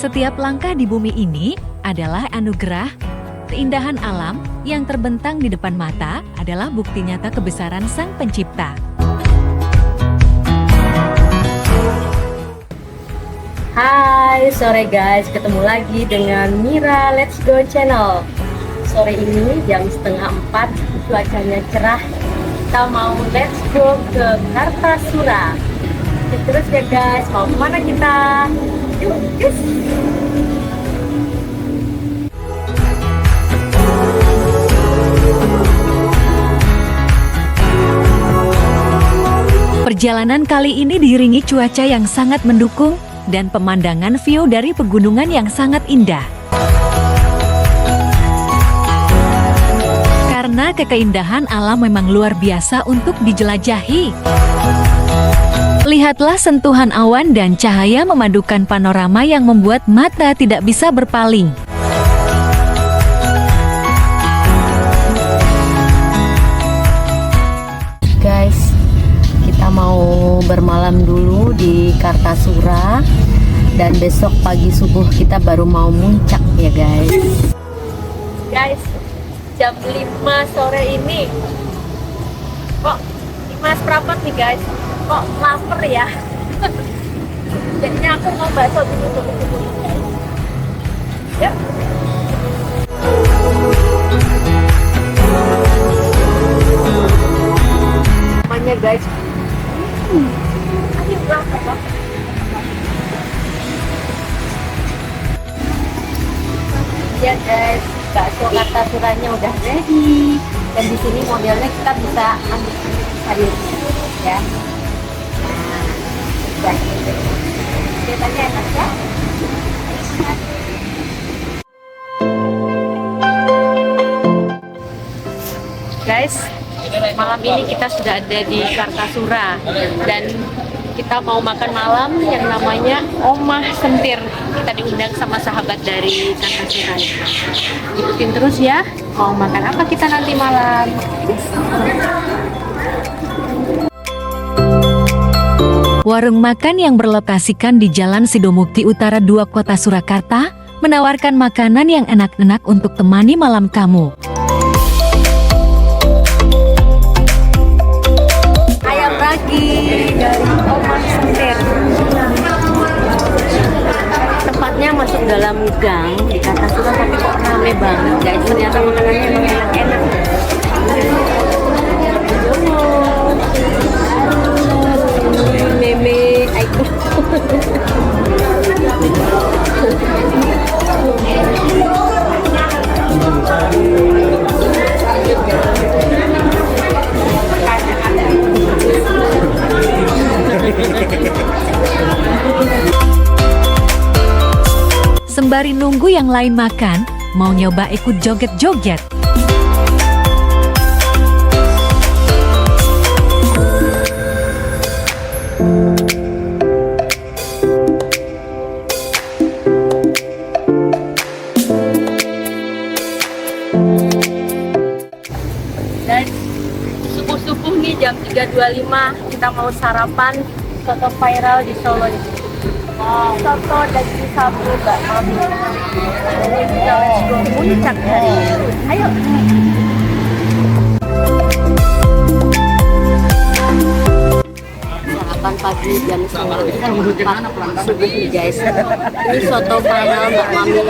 Setiap langkah di bumi ini adalah anugerah. Keindahan alam yang terbentang di depan mata adalah bukti nyata kebesaran Sang Pencipta. Hai, sore guys, ketemu lagi dengan Mira Let's Go Channel. Sore ini jam 3:30, cuacanya cerah. Kita mau let's go ke Kartasura. Terus ya guys, mau kemana kita? Yuk, guys. Perjalanan kali ini diiringi cuaca yang sangat mendukung dan pemandangan view dari pegunungan yang sangat indah. Karena keindahan alam memang luar biasa untuk dijelajahi. Lihatlah sentuhan awan dan cahaya memadukan panorama yang membuat mata tidak bisa berpaling. Guys, kita mau bermalam dulu di Kartasura dan besok pagi subuh kita baru mau muncak ya guys. Guys, jam 5 sore ini kok 5:15 nih guys, kok lapar ya. Jadinya aku mau bakso dulu guys. Yuk. Namanya guys, ayo lapar. Ya guys, bakso Kartasuranya udah ready dan di sini modelnya kita bisa ambil sayur ya. Nah, kelihatannya enak ya. Guys, malam ini kita sudah ada di Kartasura dan kita mau makan malam yang namanya Omah Sentir. Kita diundang sama sahabat dari Kartasura. Ikutin terus ya, mau makan apa kita nanti malam. Warung makan yang berlokasikan di Jalan Sidomukti Utara 2 Kota Surakarta menawarkan makanan yang enak-enak untuk temani malam kamu. Ayam ragi dari Omah Sentir. Tempatnya masuk dalam gang di Kartasura tapi kok rame banget guys. Ternyata makanannya emang enak-enak. Meme, aiko. Sembari nunggu yang lain makan, mau nyoba ikut joget-joget? Dan subuh-subuh nih jam 3.25 kita mau sarapan soto viral di Solo ini. Soto daging sapi Mbak Mami. Ini kita let's go muncak hari ini. Ayo. Sarapan pagi jam 3:30 subuh nih guys. Ini soto viral Mbak Mami yang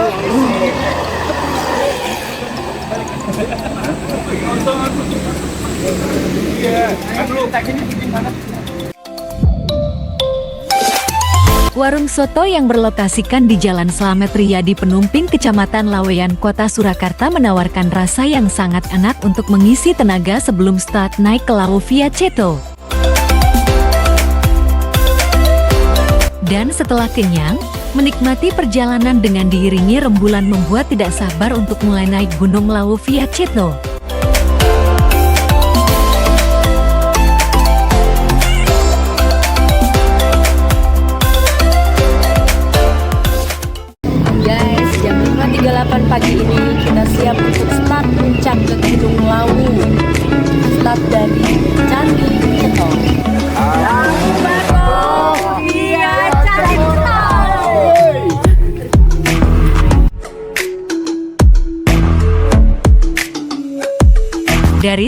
Warung soto yang berlokasikan di Jalan Slamet Riyadi Penumping, Kecamatan Laweyan, Kota Surakarta menawarkan rasa yang sangat enak untuk mengisi tenaga sebelum start naik ke Lawu via Ceto. Dan setelah kenyang, menikmati perjalanan dengan diiringi rembulan membuat tidak sabar untuk mulai naik Gunung Lawu via Ceto. guys, jam 5.38 pagi ini kita siap untuk start puncak ke Gunung Lawu. Start dari Candi Ceto.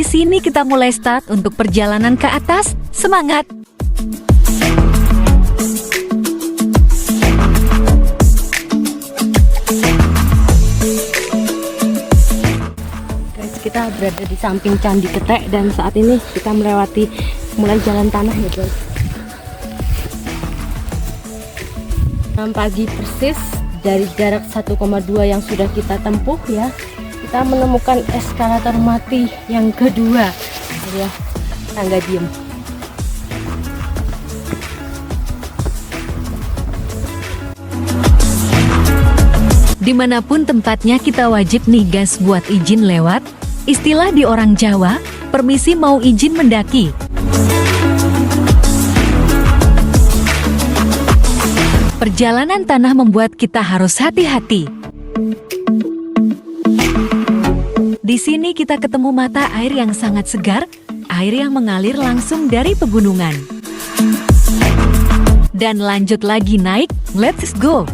sini kita mulai start untuk perjalanan ke atas. Semangat! Guys, kita berada di samping Candi Ketek dan saat ini kita melewati mulai jalan tanah ya guys. 6 pagi persis dari jarak 1,2 yang sudah kita tempuh ya. Kita menemukan eskalator mati yang kedua ya, tangga diem. Dimanapun tempatnya kita wajib nih guys buat izin lewat. Istilah di orang Jawa, permisi mau izin mendaki. Perjalanan tanah membuat kita harus hati-hati. Di sini kita ketemu mata air yang sangat segar, air yang mengalir langsung dari pegunungan. Dan lanjut lagi naik, let's go!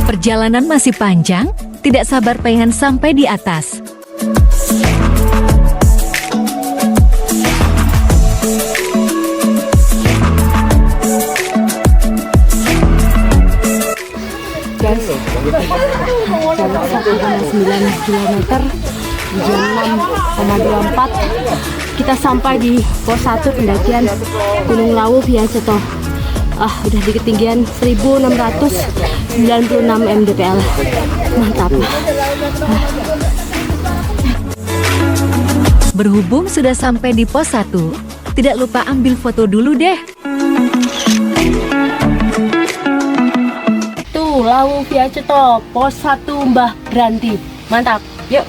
Perjalanan masih panjang, tidak sabar pengen sampai di atas. Guys, jarak 1,9 km jam 6,24 kita sampai di pos 1 pendakian Gunung Lawu via Ceto. Udah di ketinggian 1696 mdpl. Mantap. Berhubung sudah sampai di pos 1, tidak lupa ambil foto dulu deh. Lawu via Ceto, pos 1 Mbah Branti. Mantap, yuk.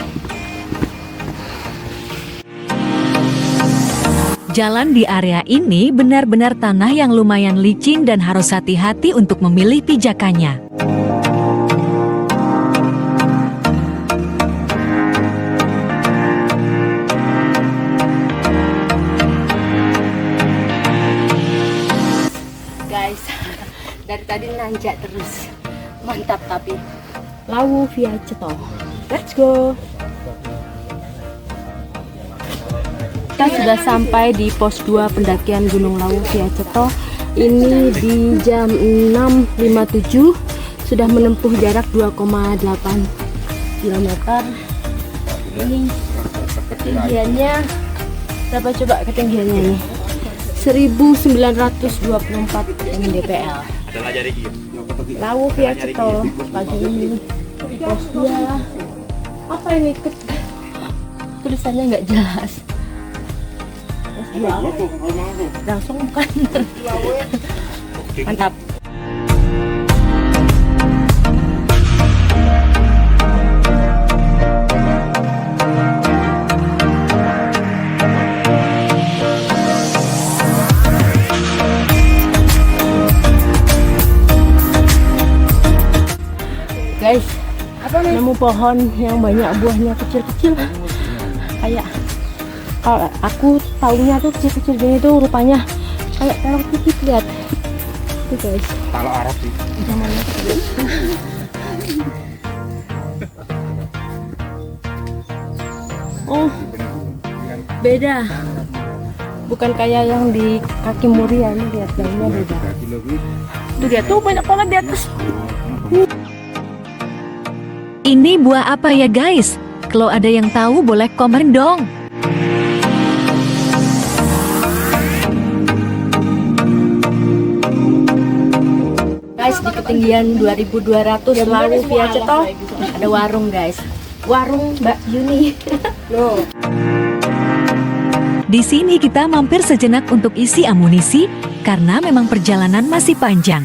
Jalan di area ini benar-benar tanah yang lumayan licin dan harus hati-hati untuk memilih pijakannya. Guys, dari tadi nanjak terus. Mantap tapi. Lawu via Ceto. Let's go. Kita sudah sampai di pos 2 pendakian Gunung Lawu via Ceto. Ini di jam 6.57. Sudah menempuh jarak 2,8 km. Ini ketinggiannya berapa coba ketinggiannya ini? 1924 mdpl. Lawu via Ceto pagi ini pos 2. Apa ini? Tulisannya nggak jelas. Pos 2 langsung bukan. Mantap. Guys, nemu pohon yang banyak buahnya kecil-kecil. Kayak kalau aku taunya tuh kecil-kecil gini tuh rupanya kayak terong pipit, lihat. Tuh guys. Kalau Arab sih. Zamannya. Oh, beda. Bukan kayak yang di kaki Muria, ini lihat daunnya beda. Tuh dia tuh banyak banget di atas. Ini buah apa ya guys? Kalau ada yang tahu boleh komen dong. Guys, di ketinggian 2200 Lawu via Ceto ada warung guys. Warung Mbak Yuni. Loh. Di sini kita mampir sejenak untuk isi amunisi karena memang perjalanan masih panjang.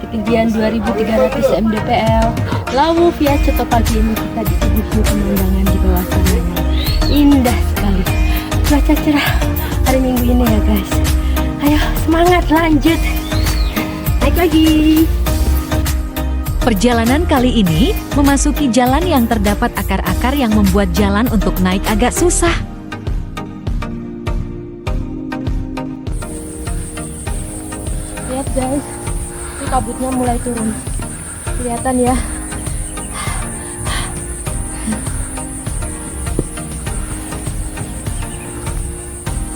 Ketinggian 2300 mdpl Lawu via Ceto pagi ini kita disuguhi pemandangan di bawah sananya. Indah sekali. Cuaca cerah hari Minggu ini ya guys. Ayo semangat lanjut. Naik lagi. Perjalanan kali ini memasuki jalan yang terdapat akar-akar yang membuat jalan untuk naik agak susah. kabutnya mulai turun. Kelihatan ya.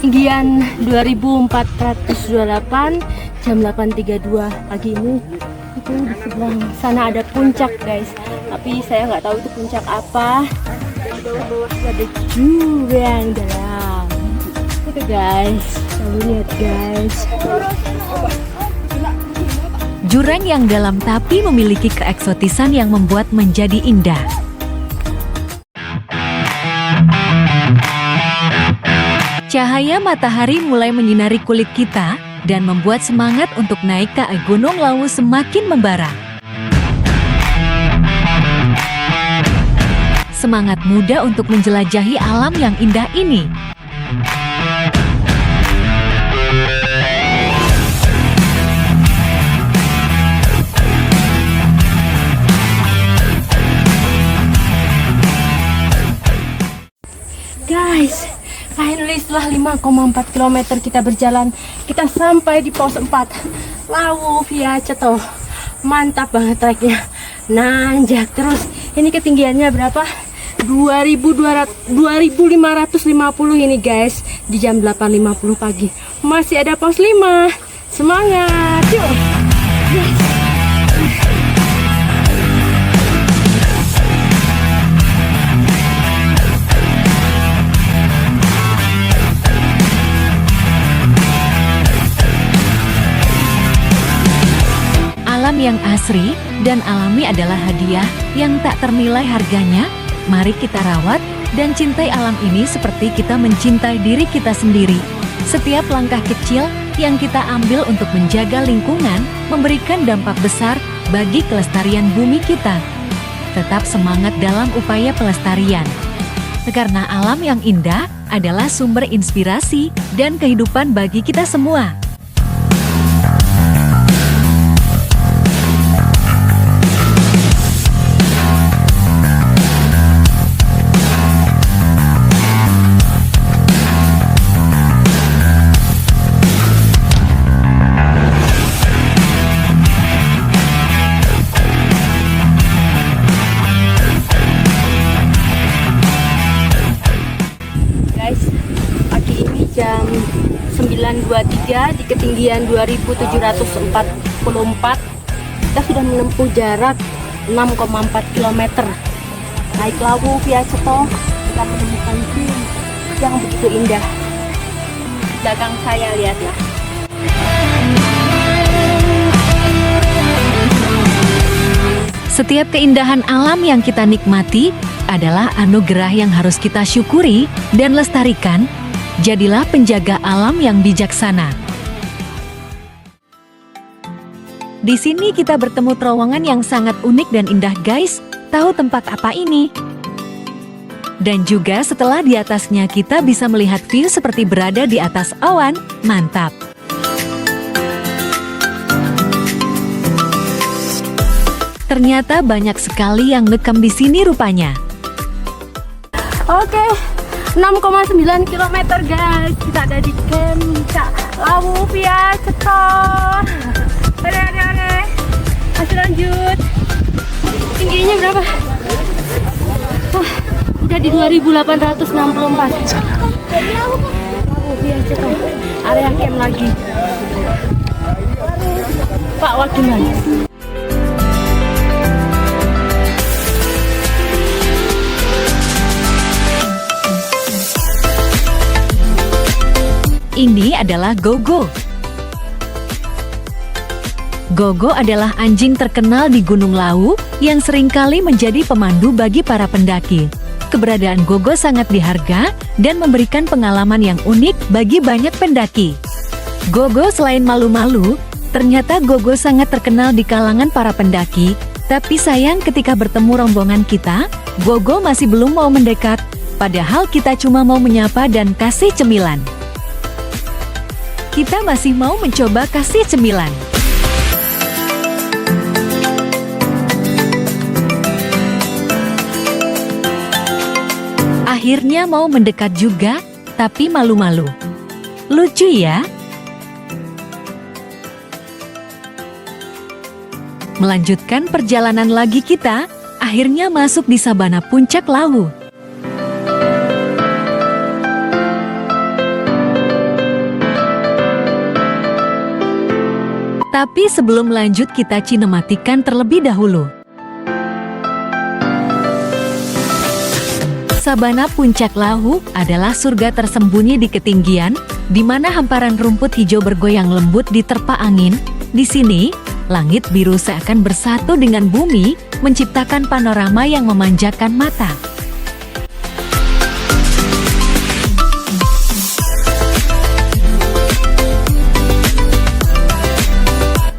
Ketinggian 2428 jam 8.32 pagi ini. Itu di sebelah sana ada puncak guys, tapi saya nggak tahu itu puncak apa. Dan bawah-bawah ada jurang dalam. Itu guys, lalu lihat guys. Jurang yang dalam tapi memiliki keeksotisan yang membuat menjadi indah. Cahaya matahari mulai menyinari kulit kita dan membuat semangat untuk naik ke Gunung Lawu semakin membara. Semangat muda untuk menjelajahi alam yang indah ini. Guys, finally setelah 5,4 km kita berjalan, kita sampai di pos 4 Lawu via Ceto. Mantap banget treknya, nanjak terus. Ini ketinggiannya berapa? 2550 ini guys, di jam 8.50 pagi. Masih ada pos 5. Semangat, yuk. Yes. Alam yang asri dan alami adalah hadiah yang tak ternilai harganya. Mari kita rawat dan cintai alam ini seperti kita mencintai diri kita sendiri. Setiap langkah kecil yang kita ambil untuk menjaga lingkungan memberikan dampak besar bagi kelestarian bumi kita. Tetap semangat dalam upaya pelestarian. Karena alam yang indah adalah sumber inspirasi dan kehidupan bagi kita semua. Jam 9.23 di ketinggian 2744. Kita sudah menempuh jarak 6,4 km. Naik Lawu via Ceto, kita menemukan view yang begitu indah. Belakang saya lihatlah. Setiap keindahan alam yang kita nikmati adalah anugerah yang harus kita syukuri dan lestarikan. Jadilah penjaga alam yang bijaksana. Di sini kita bertemu terowongan yang sangat unik dan indah guys. Tahu tempat apa ini? Dan juga setelah di atasnya kita bisa melihat view seperti berada di atas awan. Mantap! Ternyata banyak sekali yang ngekam di sini rupanya. Oke, 6,9 km guys. Kita ada di Puncak Lawu via Ceto. Oke. Masih lanjut. Tingginya berapa? Udah di 2864. Lawu via Ceto. Area camp lagi. Pak Wagiman. Ini adalah Gogo. Gogo adalah anjing terkenal di Gunung Lawu yang seringkali menjadi pemandu bagi para pendaki. Keberadaan Gogo sangat dihargai dan memberikan pengalaman yang unik bagi banyak pendaki. Gogo selain malu-malu, ternyata Gogo sangat terkenal di kalangan para pendaki. Tapi sayang ketika bertemu rombongan kita, Gogo masih belum mau mendekat, padahal kita cuma mau menyapa dan kasih cemilan. Kita masih mau mencoba kasih cemilan. Akhirnya mau mendekat juga, tapi malu-malu. Lucu ya? Melanjutkan perjalanan lagi kita, akhirnya masuk di sabana Puncak Lawu. Tapi sebelum lanjut kita sinematikan terlebih dahulu. Sabana Puncak Lawu adalah surga tersembunyi di ketinggian, di mana hamparan rumput hijau bergoyang lembut diterpa angin. Di sini, langit biru seakan bersatu dengan bumi, menciptakan panorama yang memanjakan mata.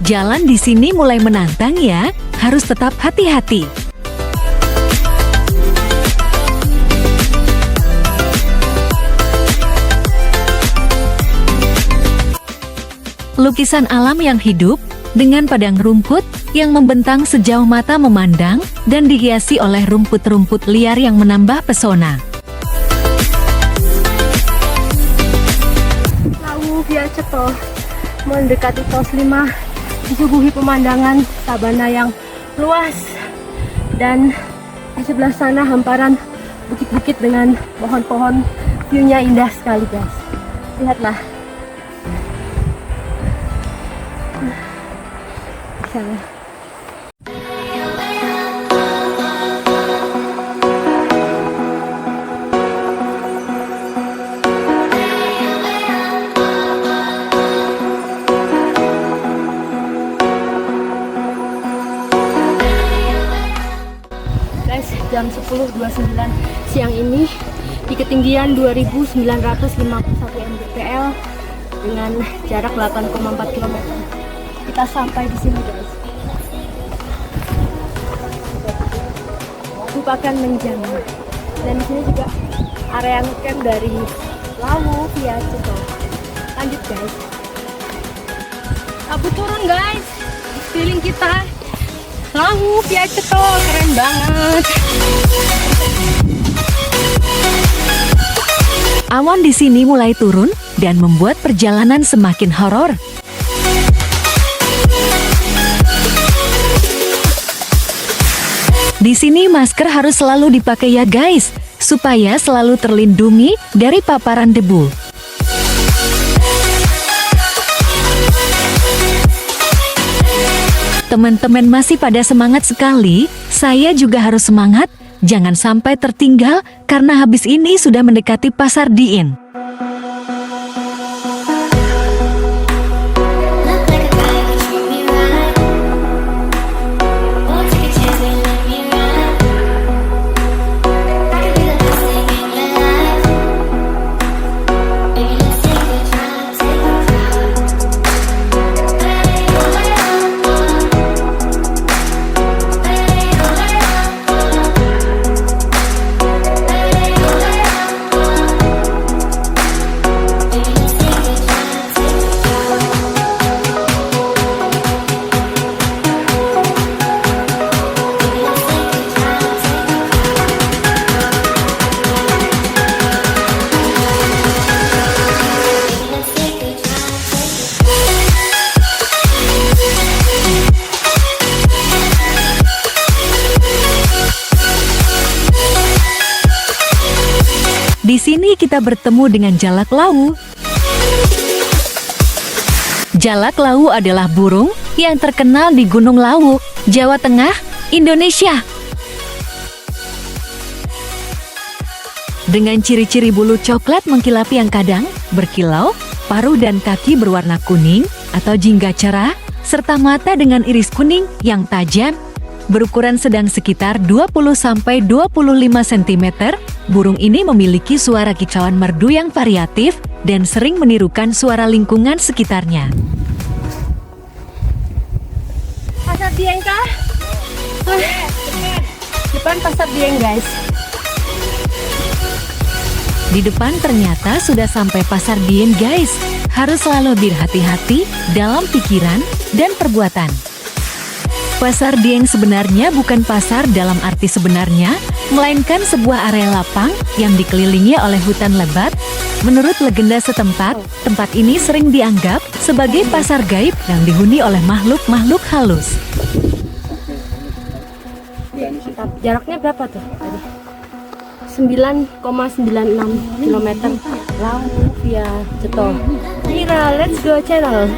Jalan di sini mulai menantang ya, harus tetap hati-hati. Lukisan alam yang hidup, dengan padang rumput yang membentang sejauh mata memandang, dan dihiasi oleh rumput-rumput liar yang menambah pesona. Lawu via Ceto mendekati pos 5, disuguhi pemandangan sabana yang luas, dan di sebelah sana hamparan bukit-bukit dengan pohon-pohon. View-nya indah sekali guys, lihatlah. Sana. Guys, jam 10.29 siang ini di ketinggian 2.951 mdpl dengan jarak 8,4 km. Kita sampai di sini guys. Lupakan menjangan. Dan di sini juga area ngecamp dari Lawu via Ceto. Lanjut guys. Abu turun guys. Feeling kita Lawu via Ceto, keren banget. Awan di sini mulai turun dan membuat perjalanan semakin horor. Di sini masker harus selalu dipakai ya guys, supaya selalu terlindungi dari paparan debu. Teman-teman masih pada semangat sekali, saya juga harus semangat, jangan sampai tertinggal karena habis ini sudah mendekati Pasar Diin. Di sini kita bertemu dengan jalak lawu. Jalak lawu adalah burung yang terkenal di Gunung Lawu, Jawa Tengah, Indonesia. Dengan ciri-ciri bulu coklat mengkilap yang kadang berkilau, paruh dan kaki berwarna kuning atau jingga cerah, serta mata dengan iris kuning yang tajam. Berukuran sedang sekitar 20-25 cm, burung ini memiliki suara kicauan merdu yang variatif dan sering menirukan suara lingkungan sekitarnya. Pasar Dieng kah? Depan Pasar Dieng guys. Di depan ternyata sudah sampai Pasar Dieng guys. Harus selalu berhati-hati dalam pikiran dan perbuatan. Pasar Dieng sebenarnya bukan pasar dalam arti sebenarnya, melainkan sebuah area lapang yang dikelilingi oleh hutan lebat. Menurut legenda setempat, tempat ini sering dianggap sebagai pasar gaib yang dihuni oleh makhluk-makhluk halus. Mantap. Jaraknya berapa tuh tadi? 9,96 km. Lawu via Ceto. Mira Let's Go Channel.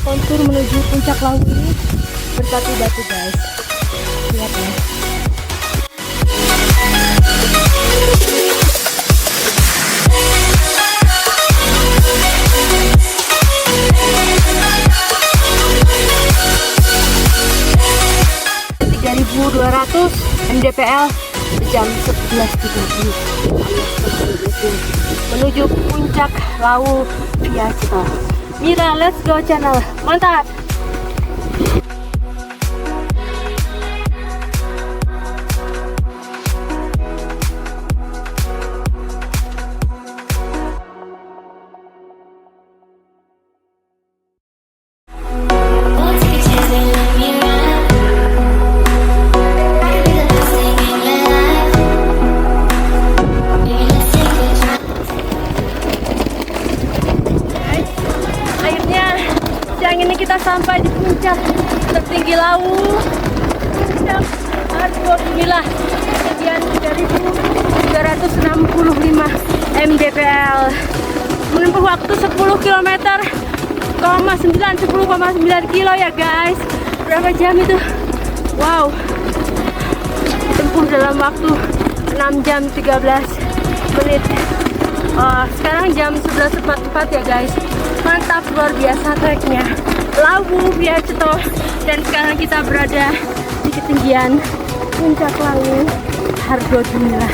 Kontur menuju puncak Lawu ini berbatu-batu guys. Lihat ya. mdpl jam 11.30 menuju puncak Lawu via Ceto. Mira Let's Go Channel, mantap. Siang ini kita sampai di puncak tertinggi Lawu, puncak Argopuro, ketinggian 3.365 mdpl, menempuh waktu 10 km, 10,9 kilo ya guys. Berapa jam itu? Wow, tempuh dalam waktu 6 jam 13 menit. Sekarang jam 11.44 ya guys. Mantap, luar biasa treknya. Lawu via Ceto. Dan sekarang kita berada di ketinggian puncak Lawu Argopuro.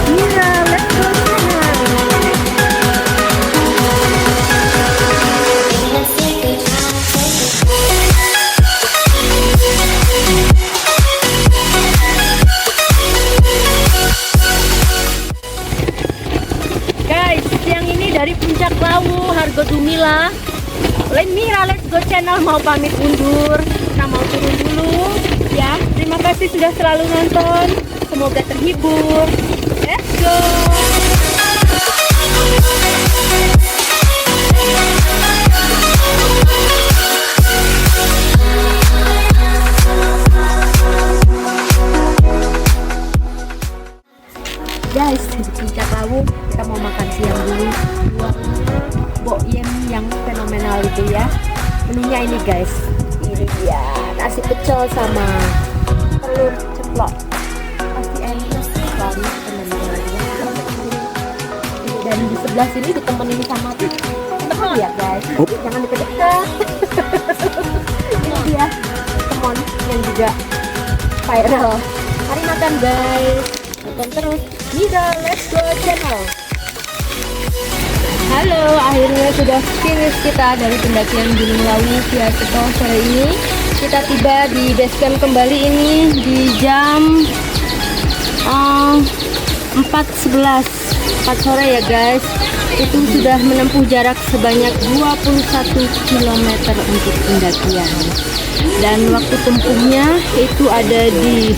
Mira Let's Go Channel. Siang ini dari puncak Lawu Argopuro, Mira Let's Go Channel mau pamit undur. Kita mau turun dulu ya. Terima kasih sudah selalu nonton. Semoga terhibur. Let's go. Guys, di puncak Lawu kita mau makan siang dulu. Boyem yang fenomenal itu ya. Menunya ini guys. Ini dia nasi pecel sama telur ceplok. Pasti enak sekali teman-teman. Dan di sebelah sini ditemenin sama teman ya guys. Jangan deket-deket. Ini dia teman yang juga viral. Mari makan guys. Tonton terus Mira Let's Go Channel. Halo, akhirnya sudah finish kita dari pendakian Gunung Lawu via Ceto sore ini. Kita tiba di base camp kembali ini di jam 4 sore ya guys. Itu sudah menempuh jarak sebanyak 21 km untuk pendakian. Dan waktu tempuhnya itu ada di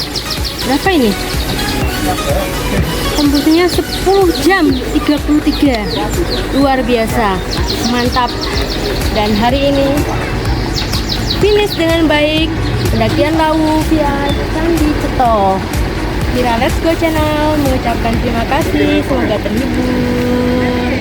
berapa ini? Tempuhnya 10 jam 33. Luar biasa, mantap. Dan hari ini finish dengan baik pendakian Lawu via Candi Ceto. Mira Let's Go Channel mengucapkan terima kasih, semoga terhibur.